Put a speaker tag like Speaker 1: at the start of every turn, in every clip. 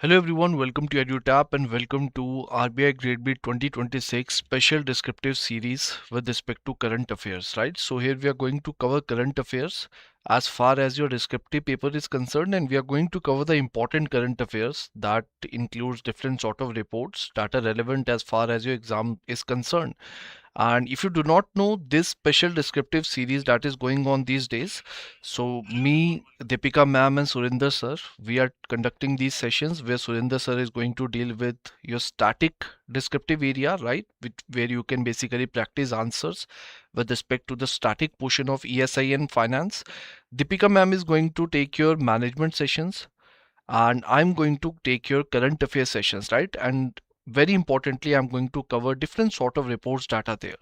Speaker 1: Hello everyone, welcome to EduTap and welcome to RBI Grade B 2026 special descriptive series with respect to current affairs, right? So here we are going to cover current affairs as far as your descriptive paper is concerned, and we are going to cover the important current affairs that includes different sort of reports that are relevant as far as your exam is concerned. And if you do not know this special descriptive series that is going on these days, so me, Deepika ma'am and Surinder sir, we are conducting these sessions where Surinder sir is going to deal with your static descriptive area, right? Where you can basically practice answers with respect to the static portion of ESI and finance. Deepika ma'am is going to take your management sessions and I'm going to take your current affairs sessions, right? And very importantly, I'm going to cover different sort of reports that are there.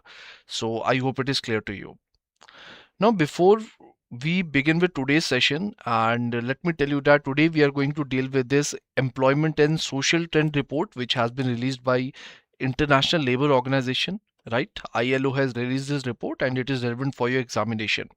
Speaker 1: So I hope it is clear to you. Now, before we begin with today's session, and let me tell you that today we are going to deal with this employment and social trend report, which has been released by International Labour Organization, right? ILO has released this report and it is relevant for your examination.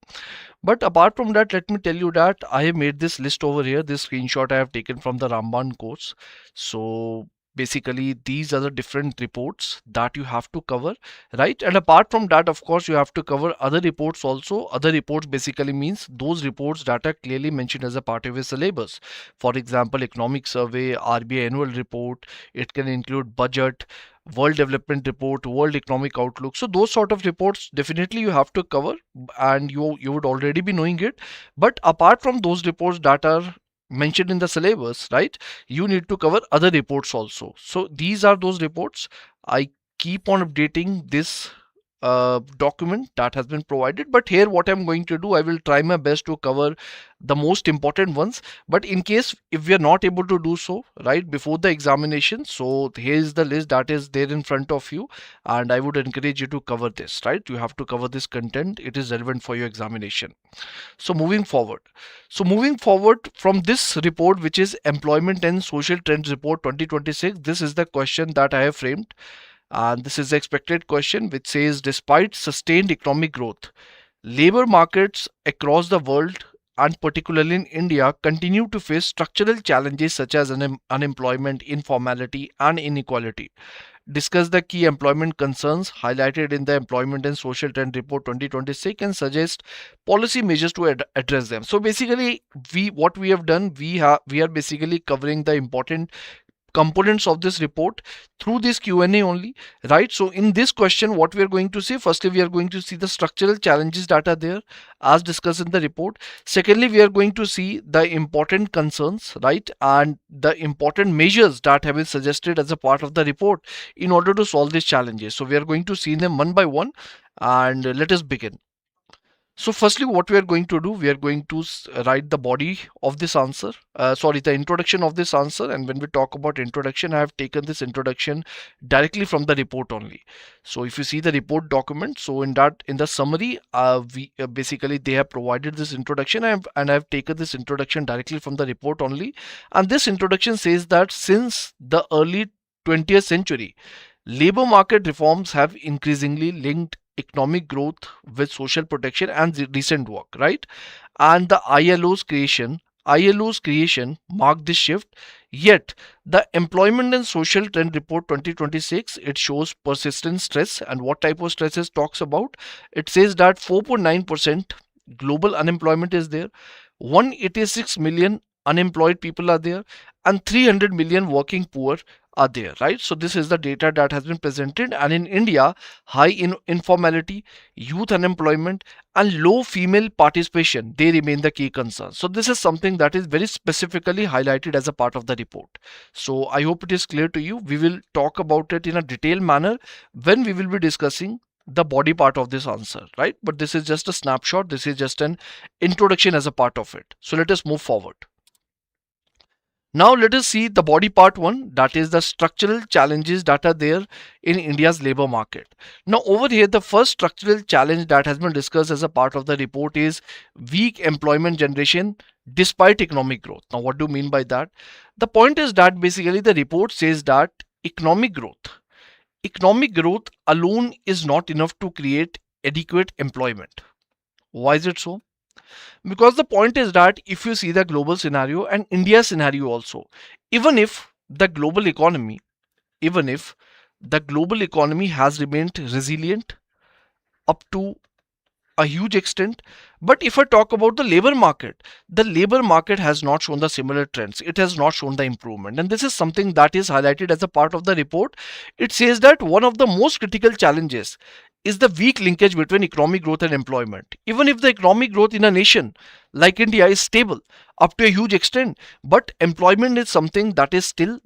Speaker 1: But apart from that, let me tell you that I have made this list over here. This screenshot I have taken from the Ramban course. So basically these are the different reports that you have to cover, right? And apart from that, of course, you have to cover other reports also. Other reports basically means those reports that are clearly mentioned as a part of your syllabus. For example, economic survey, RBI annual report. It can include budget, World Development Report, World Economic Outlook. So those sort of reports definitely you have to cover, and you would already be knowing it. But apart from those reports that are mentioned in the syllabus, right, you need to cover other reports also. So these are those reports. I keep on updating this document that has been provided, but here what I'm going to do, I will try my best to cover the most important ones. But in case if we are not able to do so right before the examination, so here is the list that is there in front of you, and I would encourage you to cover this, right? You have to cover this content, it is relevant for your examination. So moving forward from this report, which is employment and social trends report 2026, this is the question that I have framed, and this is the expected question, which says, despite sustained economic growth, labor markets across the world and particularly in India continue to face structural challenges such as unemployment, informality, and inequality. Discuss the key employment concerns highlighted in the Employment and Social Trend Report 2026 and suggest policy measures to address them. So basically, what we have done, we are basically covering the important components of this report through this Q&A only, right? So in this question, what we are going to see, firstly we are going to see the structural challenges that are there as discussed in the report. Secondly, we are going to see the important concerns, right, and the important measures that have been suggested as a part of the report in order to solve these challenges. So we are going to see them one by one, and let us begin. So firstly, what we are going to do, we are going to write the body of this answer, the introduction of this answer. And when we talk about introduction, I have taken this introduction directly from the report only. So if you see the report document, so in the summary, we basically they have provided this introduction, and I have taken this introduction directly from the report only. And this introduction says that since the early 20th century, labor market reforms have increasingly linked economic growth with social protection and decent work, right? And the ILO's creation marked this shift. Yet the Employment and Social Trend Report 2026, it shows persistent stress. And what type of stress it talks about? It says that 4.9% global unemployment is there, 186 million unemployed people are there, and 300 million working poor are there, right? So this is the data that has been presented. And in India, high informality, youth unemployment, and low female participation, they remain the key concerns. So this is something that is very specifically highlighted as a part of the report. So I hope it is clear to you. We will talk about it in a detailed manner when we will be discussing the body part of this answer, right? But this is just a snapshot, this is just an introduction as a part of it. So let us move forward. Now let us see the body part one, that is the structural challenges that are there in India's labor market. Now over here, the first structural challenge that has been discussed as a part of the report is weak employment generation despite economic growth. Now what do you mean by that? The point is that basically the report says that economic growth alone is not enough to create adequate employment. Why is it so? Because the point is that if you see the global scenario and India scenario also, even if the global economy, even if the global economy has remained resilient up to a huge extent, but if I talk about the labor market has not shown the similar trends. It has not shown the improvement, and this is something that is highlighted as a part of the report. It says that one of the most critical challenges is the weak linkage between economic growth and employment. Even if the economic growth in a nation like India is stable up to a huge extent, but employment is something that has still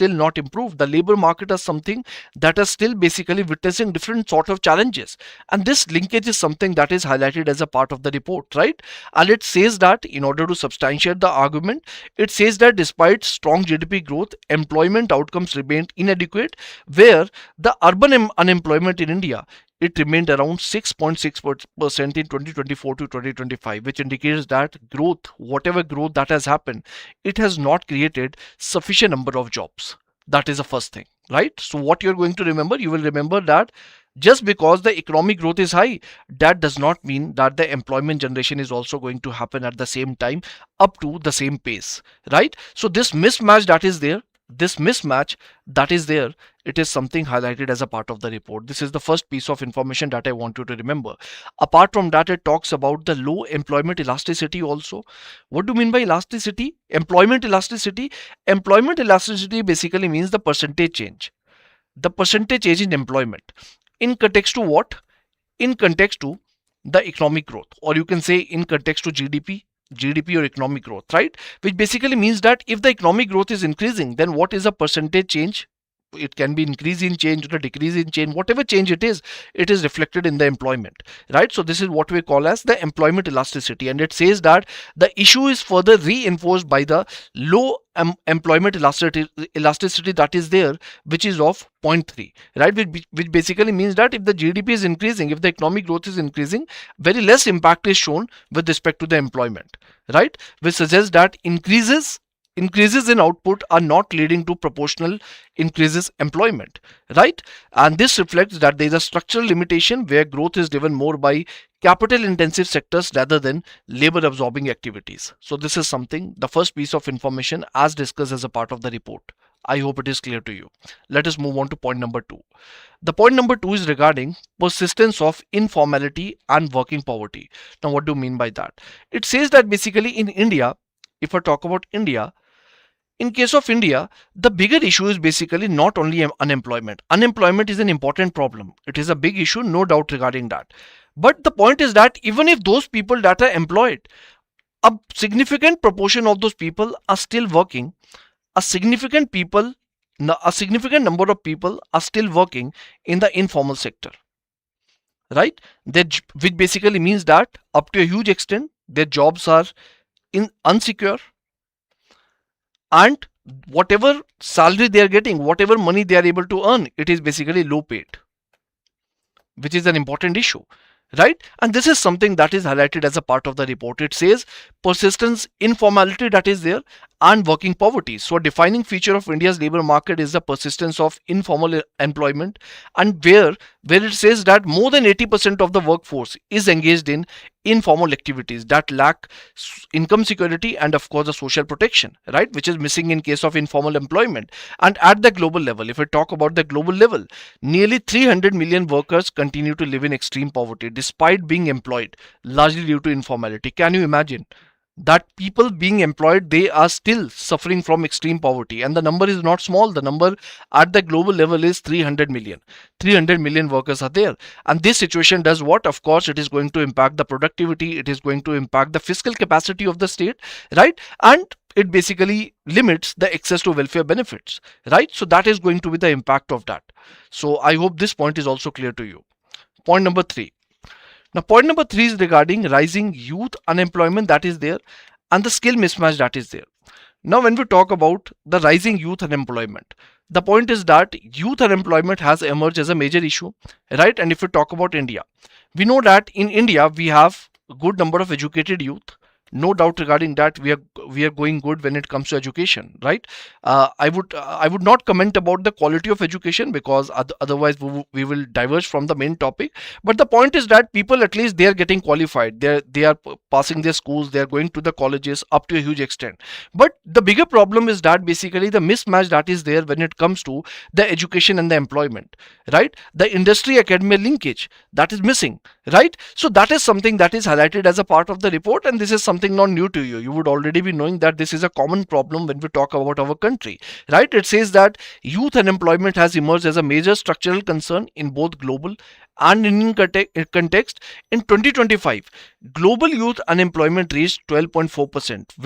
Speaker 1: not improved. The labor market is something that is still basically witnessing different sort of challenges, and this linkage is something that is highlighted as a part of the report, right? And it says that in order to substantiate the argument, it says that despite strong GDP growth, employment outcomes remained inadequate, where the urban unemployment in India, it remained around 6.6% in 2024 to 2025, which indicates that growth, whatever growth that has happened, it has not created sufficient number of jobs. That is the first thing, right? So what you're going to remember, you will remember that just because the economic growth is high, that does not mean that the employment generation is also going to happen at the same time, up to the same pace, right? So this mismatch that is there, this mismatch that is there, it is something highlighted as a part of the report. This is the first piece of information that I want you to remember. Apart from that, it talks about the low employment elasticity also. What do you mean by elasticity? Employment elasticity. Employment elasticity basically means the percentage change. The percentage change in employment. In context to what? In context to the economic growth, or you can say in context to GDP or economic growth, right? Which basically means that if the economic growth is increasing, then what is the percentage change? It can be increase in change or a decrease in change, whatever change it is reflected in the employment, right? So this is what we call as the employment elasticity, and it says that the issue is further reinforced by the low employment elasticity that is there, which is of zero point 0.3, right? Which basically means that if the GDP is increasing, if the economic growth is increasing, very less impact is shown with respect to the employment, right? Which suggests that increases in output are not leading to proportional increases employment, right? And this reflects that there is a structural limitation where growth is driven more by capital intensive sectors rather than labor absorbing activities. So this is something, the first piece of information as discussed as a part of the report. I hope it is clear to you. Let us move on to point number 2. The point number 2 is regarding persistence of informality and working poverty. Now what do you mean by that? It says that basically in India, if I talk about India, in case of India, the bigger issue is basically not only unemployment. Unemployment is an important problem. It is a big issue, no doubt regarding that. But the point is that even if those people that are employed, a significant proportion of those people are still working. A significant number of people are still working in the informal sector, right? Which basically means that up to a huge extent, their jobs are unsecure, and whatever salary they are getting, whatever money they are able to earn, it is basically low paid, which is an important issue, right? And this is something that is highlighted as a part of the report. It says persistence informality that is there and working poverty. So a defining feature of India's labor market is the persistence of informal employment, and where it says that more than 80% of the workforce is engaged in informal activities that lack income security and of course the social protection, right? Which is missing in case of informal employment. And at the global level, if we talk about the global level, nearly 300 million workers continue to live in extreme poverty despite being employed, largely due to informality. Can you imagine that people being employed, they are still suffering from extreme poverty, and the number is not small. The number at the global level is 300 million. 300 million workers are there, and this situation does what? Of course it is going to impact the productivity, it is going to impact the fiscal capacity of the state, right? And it basically limits the access to welfare benefits, right? So that is going to be the impact of that. So I hope this point is also clear to you. Point number 3. Now, point number 3 is regarding rising youth unemployment that is there and the skill mismatch that is there. Now, when we talk about the rising youth unemployment, the point is that youth unemployment has emerged as a major issue, right? And if we talk about India, we know that in India, we have a good number of educated youth, No doubt regarding that, we are going good when it comes to education, right? I would not comment about the quality of education, because otherwise we will diverge from the main topic. But the point is that people, at least they are getting qualified, they are passing their schools, they are going to the colleges up to a huge extent. But the bigger problem is that basically the mismatch that is there when it comes to the education and the employment, right? The industry academia linkage, that is missing, right? So that is something that is highlighted as a part of the report, and this is something not new to you. You would already be knowing that this is a common problem when we talk about our country, right? It says that youth unemployment has emerged as a major structural concern in both global and Indian context. In 2025, global youth unemployment reached 12.4%,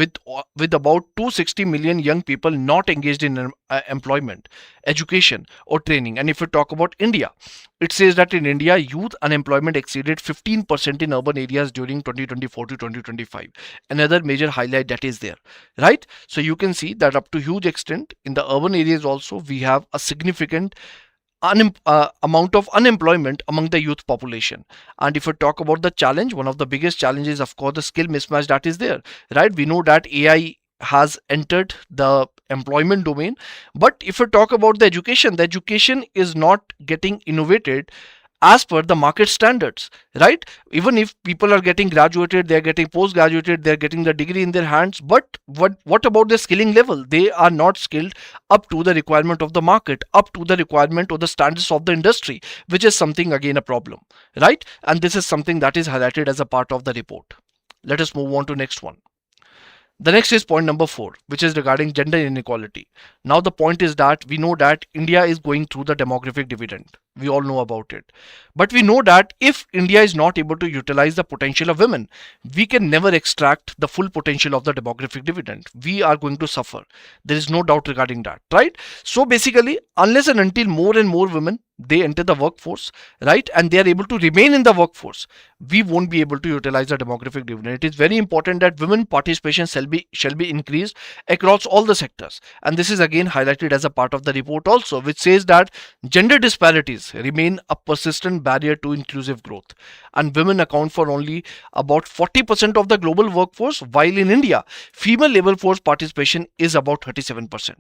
Speaker 1: with about 260 million young people not engaged in employment, education, or training. And if we talk about India, it says that in India, youth unemployment exceeded 15% in urban areas during 2024 to 2025. Another major highlight that is there, right? So you can see that up to huge extent in the urban areas also, we have a significant amount of unemployment among the youth population. And if we talk about the challenge, one of the biggest challenges, of course, the skill mismatch that is there, right? We know that AI has entered the employment domain, but if we talk about the education is not getting innovated as per the market standards, right? Even if people are getting graduated, they're getting post graduated, they're getting the degree in their hands, but what about the skilling level? They are not skilled up to the requirement of the market, up to the requirement or the standards of the industry, which is something again a problem, right? And this is something that is highlighted as a part of the report. Let us move on to next one. The next is point number 4, which is regarding gender inequality. Now, the point is that we know that India is going through the demographic dividend. We all know about it. But we know that if India is not able to utilize the potential of women, we can never extract the full potential of the demographic dividend. We are going to suffer. There is no doubt regarding that, right? So basically, unless and until more and more women they enter the workforce, right, and they are able to remain in the workforce, we won't be able to utilize the demographic dividend. It is very important that women participation shall be increased across all the sectors. And this is again highlighted as a part of the report also, which says that gender disparities remain a persistent barrier to inclusive growth, and women account for only about 40% of the global workforce, while in India female labor force participation is about 37%,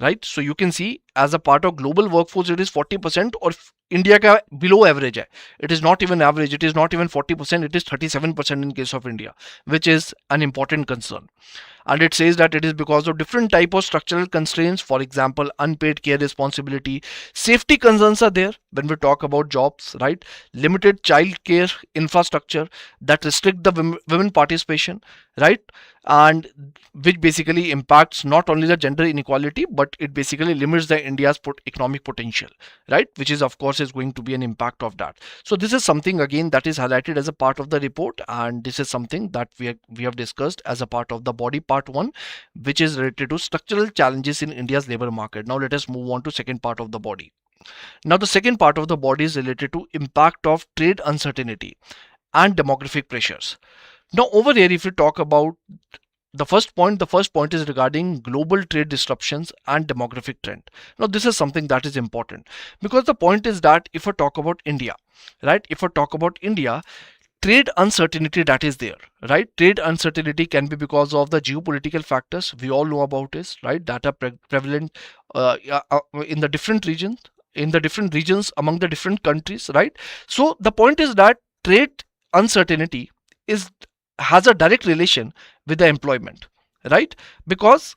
Speaker 1: right? So you can see, as a part of global workforce, it is 40%, or India ka below average hai. It is not even average, it is not even 40%, it is 37% in case of India, which is an important concern. And it says that it is because of different type of structural constraints. For example, unpaid care responsibility, safety concerns are there when we talk about jobs, right? Limited child care infrastructure that restrict the women participation, right? And which basically impacts not only the gender inequality, but it basically limits the India's economic potential, right? Which is, of course, is going to be an impact of that. So this is something again that is highlighted as a part of the report, and this is something that we have discussed as a part of the body part 1, which is related to structural challenges in India's labor market. Now let us move on to second part of the body. Now the second part of the body is related to impact of trade uncertainty and demographic pressures. Now over here, if we talk about the first point is regarding global trade disruptions and demographic trend. Now this is something that is important, because the point is that if I talk about India, right, if I talk about India, trade uncertainty that is there, right? Trade uncertainty can be because of the geopolitical factors we all know about is, right, that are prevalent in the different regions among the different countries, right? So the point is that trade uncertainty is has a direct relation with the employment, right? Because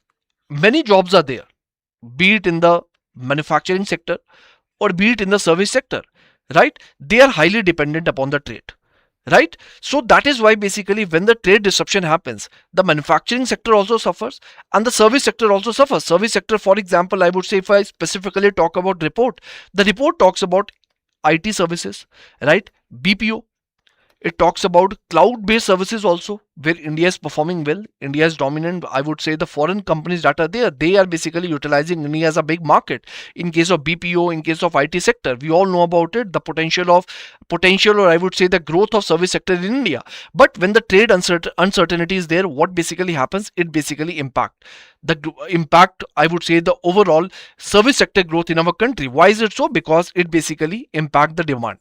Speaker 1: many jobs are there, be it in the manufacturing sector or be it in the service sector, right? They are highly dependent upon the trade, right? So that is why basically when the trade disruption happens, the manufacturing sector also suffers and the service sector also suffers. Service sector, for example, I would say, if I specifically talk about report, the report talks about IT services, right? BPO. It talks about cloud-based services also, where India is performing well. India is dominant. I would say the foreign companies that are there, they are basically utilizing India as a big market. In case of BPO, in case of IT sector, we all know about it, the potential, or I would say the growth of service sector in India. But when the trade uncertainty is there, what basically happens? It basically impact I would say the overall service sector growth in our country. Why is it so? Because it basically impact the demand.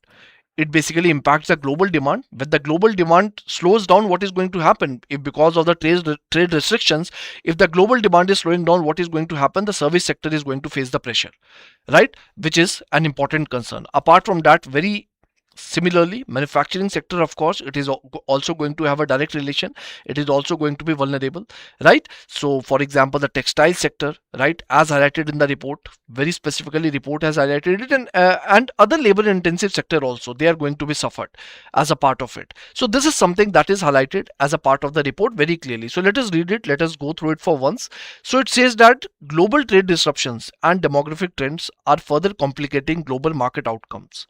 Speaker 1: it basically impacts the global demand. When the global demand slows down, what is going to happen? If because of the trade restrictions, if the global demand is slowing down, what is going to happen? The service sector is going to face the pressure, right? Which is an important concern. Apart from that, very similarly, manufacturing sector, of course, it is also going to have a direct relation. It is also going to be vulnerable, right? So for example, the textile sector, right, as highlighted in the report, very specifically report has highlighted it, and other labor intensive sector also, they are going to be suffered as a part of it. So this is something that is highlighted as a part of the report very clearly. So let us read it, let us go through it for once. So it says that global trade disruptions and demographic trends are further complicating global market outcomes.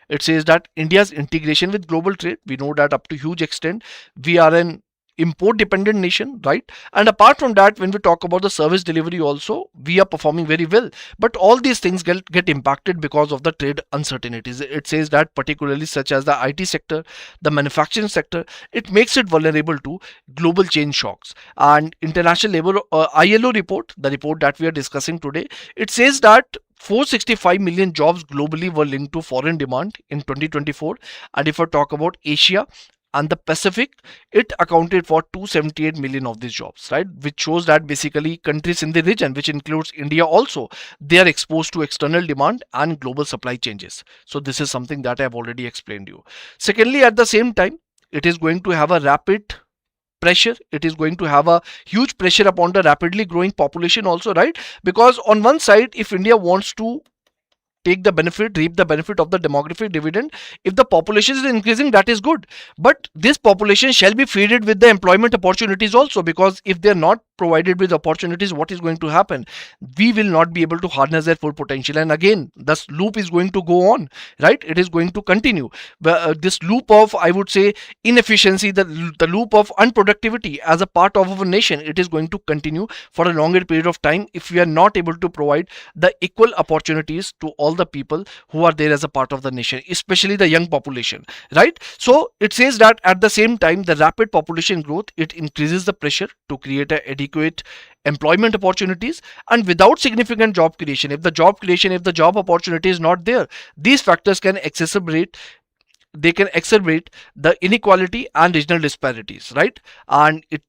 Speaker 1: It says that India's integration with global trade, we know that up to huge extent we are an import dependent nation, right? And apart from that, when we talk about the service delivery also, we are performing very well, but all these things get impacted because of the trade uncertainties. It says that particularly such as the IT sector, the manufacturing sector, it makes it vulnerable to global change shocks. And international labor ILO report, the report that we are discussing today, it says that 465 million jobs globally were linked to foreign demand in 2024. And if I talk about Asia and the Pacific, it accounted for 278 million of these jobs, right? Which shows that basically countries in the region, which includes India also, they are exposed to external demand and global supply changes. So this is something that I have already explained to you. Secondly, at the same time, it is going to have a rapid pressure, it is going to have a huge pressure upon the rapidly growing population also, right? Because on one side, if India wants to take the benefit, reap the benefit of the demographic dividend, if the population is increasing, that is good, but this population shall be fed with the employment opportunities also, because if they are not provided with opportunities, what is going to happen? We will not be able to harness their full potential, and again this loop is going to go on, right? It is going to continue. This loop of, I would say, inefficiency, the loop of unproductivity as a part of our nation, it is going to continue for a longer period of time if we are not able to provide the equal opportunities to all the people who are there as a part of the nation, especially the young population, right? So it says that at the same time, the rapid population growth, it increases the pressure to create a adequate employment opportunities, and without significant job creation, if the job opportunity is not there, these factors can exacerbate, they can exacerbate the inequality and regional disparities, right? And it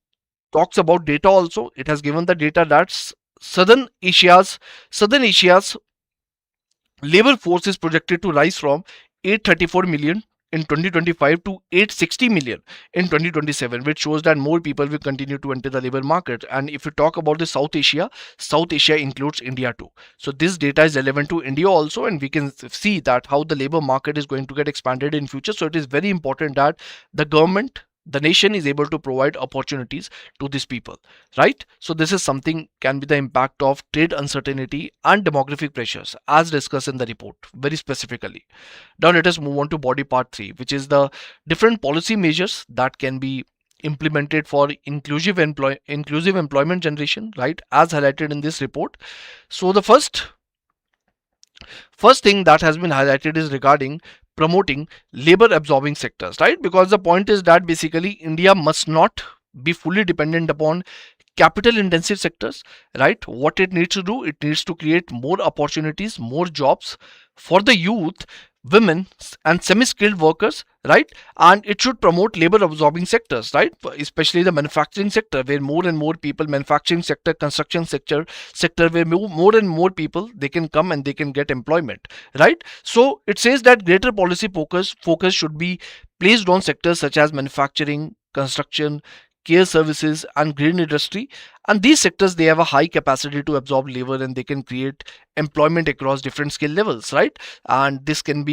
Speaker 1: talks about data also. It has given the data that southern Asia's labor force is projected to rise from 834 million in 2025 to 860 million in 2027, which shows that more people will continue to enter the labor market. And if you talk about the South Asia includes India too. So this data is relevant to India also, and we can see that how the labor market is going to get expanded in future. So it is very important that the government, the nation is able to provide opportunities to these people, right? So this is something can be the impact of trade uncertainty and demographic pressures as discussed in the report very specifically. Now let us move on to body part 3, which is the different policy measures that can be implemented for inclusive employment generation, right, as highlighted in this report. So the first thing that has been highlighted is regarding promoting labor absorbing sectors, right? Because the point is that basically India must not be fully dependent upon capital intensive sectors, right? What it needs to do, it needs to create more opportunities, more jobs for the youth, women and semi-skilled workers, right? And it should promote labor absorbing sectors, right? Especially the manufacturing sector, where more and more people, manufacturing sector, construction sector where more and more people, they can come and they can get employment, right? So it says that greater policy focus should be placed on sectors such as manufacturing, construction, care services and green industry, and these sectors, they have a high capacity to absorb labor and they can create employment across different skill levels, right? And this can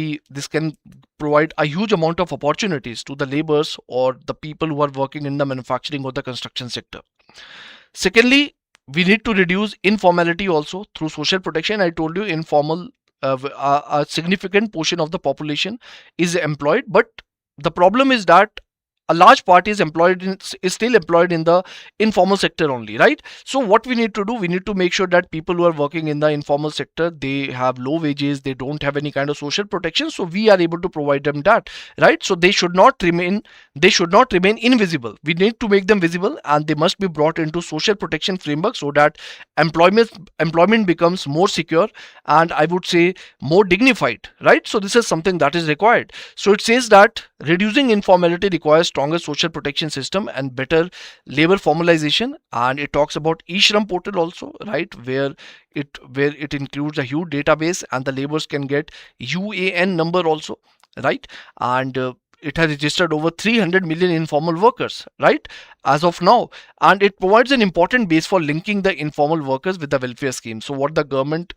Speaker 1: provide a huge amount of opportunities to the laborers or the people who are working in the manufacturing or the construction sector. Secondly, we need to reduce informality also through social protection. I told you informal, a significant portion of the population is employed, but the problem is that a large part is still employed in the informal sector only, right? So what we need to do, we need to make sure that people who are working in the informal sector, they have low wages, they don't have any kind of social protection, so we are able to provide them that, right? So they should not remain invisible. We need to make them visible, and they must be brought into social protection framework so that employment becomes more secure, and I would say more dignified, right? So this is something that is required. So it says that reducing informality requires stronger social protection system and better labor formalization. And it talks about e-shram portal also, right, where it includes a huge database, and the laborers can get UAN number also, right? And it has registered over 300 million informal workers, right, as of now. And it provides an important base for linking the informal workers with the welfare scheme. So what the government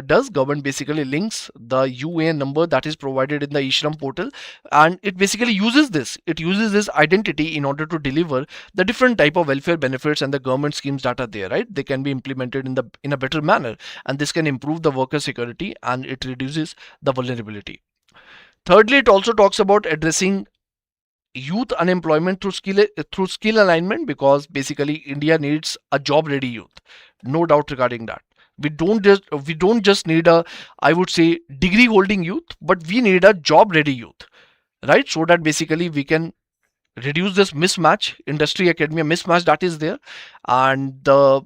Speaker 1: does, government basically links the UAN number that is provided in the eShram portal, and it basically uses this identity in order to deliver the different type of welfare benefits and the government schemes that are there, right? They can be implemented in a better manner, and this can improve the worker security, and it reduces the vulnerability. Thirdly, it also talks about addressing youth unemployment through skill alignment, because basically India needs a job ready youth, no doubt regarding that. We don't just need a, I would say, degree holding youth, but we need a job ready youth, right? So that basically we can reduce this mismatch, industry academia mismatch that is there. And the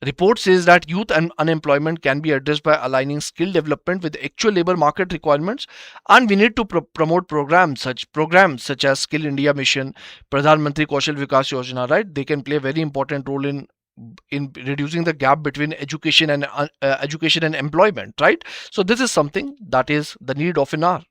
Speaker 1: report says that youth and unemployment can be addressed by aligning skill development with actual labor market requirements, and we need to promote programs such as Skill India Mission, Pradhan Mantri Kaushal Vikas Yojana. Right, they can play a very important role in reducing the gap between education and employment. Right, so this is something that is the need of an hour.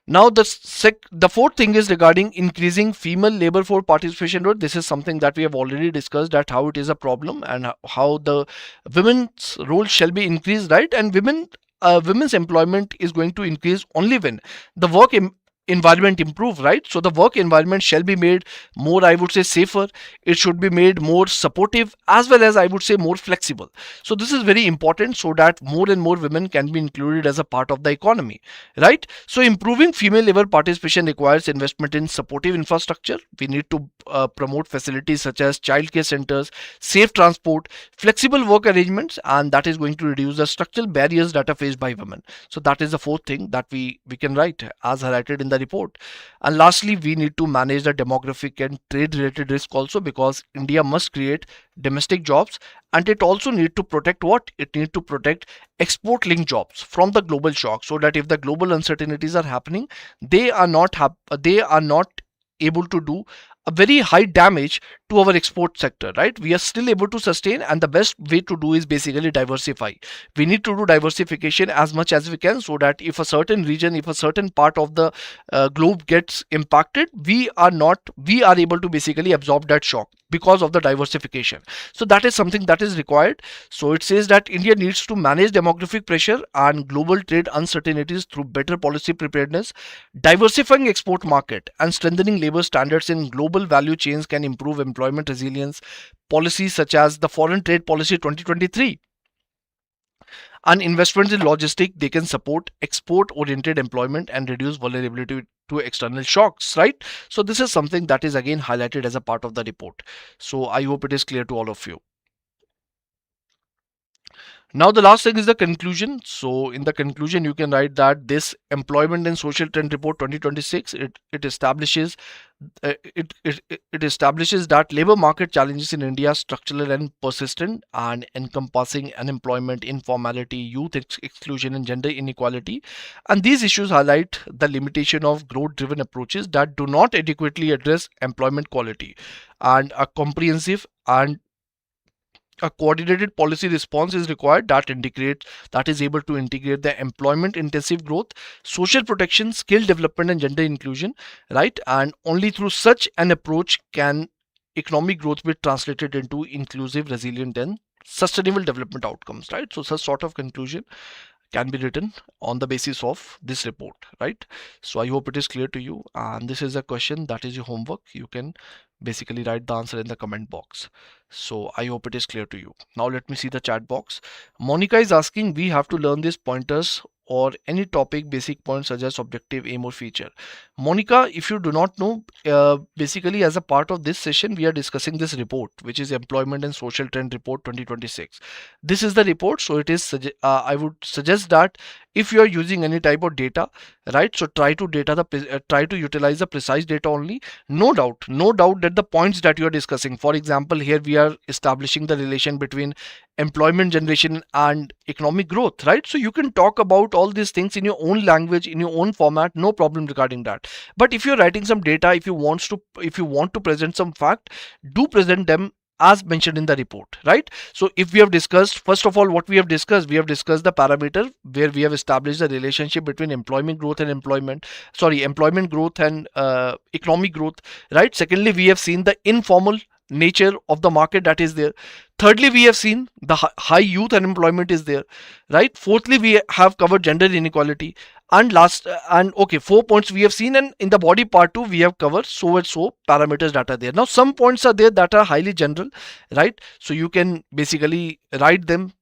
Speaker 1: Now, the fourth thing is regarding increasing female labor force participation rate. This is something that we have already discussed, that how it is a problem, and how the women's role shall be increased, right? And women's employment is going to increase only when the environment improve, right? So the work environment shall be made more, I would say, safer. It should be made more supportive, as well as, I would say, more flexible. So this is very important, so that more and more women can be included as a part of the economy, right? So improving female labor participation requires investment in supportive infrastructure. We need to promote facilities such as childcare centers, safe transport, flexible work arrangements, and that is going to reduce the structural barriers that are faced by women. So that is the fourth thing that we can write as highlighted in the report. And lastly, we need to manage the demographic and trade related risk also, because India must create domestic jobs, and it also need to protect what it need to protect export linked jobs from the global shock, so that if the global uncertainties are happening, they are not able to do a very high damage to our export sector, right? We are still able to sustain, and the best way to do is basically diversify. We need to do diversification as much as we can, so that if a certain region, if a certain part of the globe gets impacted, we are able to basically absorb that shock because of the diversification. So that is something that is required. So it says that India needs to manage demographic pressure and global trade uncertainties through better policy preparedness. Diversifying export market and strengthening labor standards in global value chains can improve employment resilience. Policies such as the Foreign Trade Policy 2023 and investments in logistics, they can support export oriented employment and reduce vulnerability to external shocks, right? So this is something that is again highlighted as a part of the report. So I hope it is clear to all of you. Now the last thing is the conclusion. So in the conclusion, you can write that this employment and social trend report 2026, it establishes it establishes that labor market challenges in India are structural and persistent, and encompassing unemployment, informality, youth exclusion, and gender inequality. And these issues highlight the limitation of growth driven approaches that do not adequately address employment quality, and a coordinated policy response is required that is able to integrate the employment intensive growth, social protection, skill development, and gender inclusion, right? And only through such an approach can economic growth be translated into inclusive, resilient, and sustainable development outcomes, right? So such sort of conclusion can be written on the basis of this report, right? So I hope it is clear to you, and this is a question that is your homework. You can basically write the answer in the comment box. So I hope it is clear to you. Now let me see the chat box. Monica is asking, we have to learn these pointers or any topic, basic points such as objective, aim or feature. Monica, if you do not know, basically as a part of this session we are discussing this report, which is Employment and Social Trend Report 2026. This is the report, so it is I would suggest that if you are using any type of data, right, so try to utilize the precise data only. No doubt that the points that you are discussing, for example here we are establishing the relation between employment generation and economic growth, right? So you can talk about all these things in your own language, in your own format, no problem regarding that. But if you're writing some data, if you want to present some fact, do present them as mentioned in the report, right? So if we have discussed, first of all, what we have discussed the parameter where we have established the relationship between employment growth and employment growth and economic growth, right? Secondly, we have seen the informal nature of the market that is there. Thirdly, we have seen the high youth unemployment is there, right? Fourthly, we have covered gender inequality, and last and okay, 4 points we have seen, and in the body part 2 we have covered so and so parameters that are there. Now some points are there that are highly general, right? So you can basically write them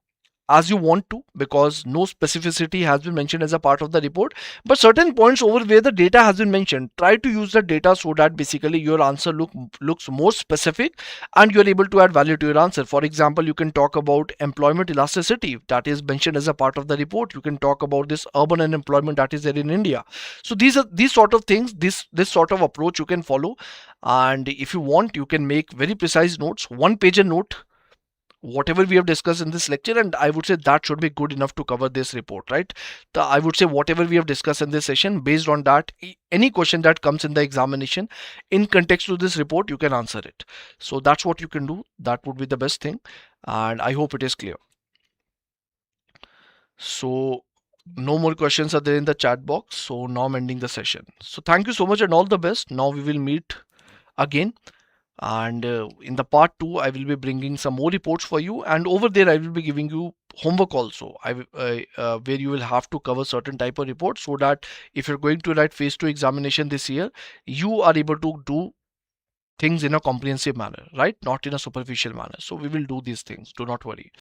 Speaker 1: as you want to, because no specificity has been mentioned as a part of the report, but certain points over where the data has been mentioned, try to use the data so that basically your answer looks more specific and you're able to add value to your answer. For example, you can talk about employment elasticity that is mentioned as a part of the report. You can talk about this urban unemployment that is there in India. So these sort of things, this sort of approach you can follow, and if you want you can make very precise notes, one page note, whatever we have discussed in this lecture, and I would say that should be good enough to cover this report, right? I would say whatever we have discussed in this session, based on that, any question that comes in the examination in context to this report, you can answer it. So that's what you can do. That would be the best thing, and I hope it is clear. So no more questions are there in the chat box, so now I'm ending the session. So thank you so much and all the best. Now we will meet again, and in the part 2 I will be bringing some more reports for you, and over there I will be giving you homework also, where you will have to cover certain type of reports, so that if you're going to write phase 2 examination this year, you are able to do things in a comprehensive manner, right? Not in a superficial manner. So we will do these things, do not worry.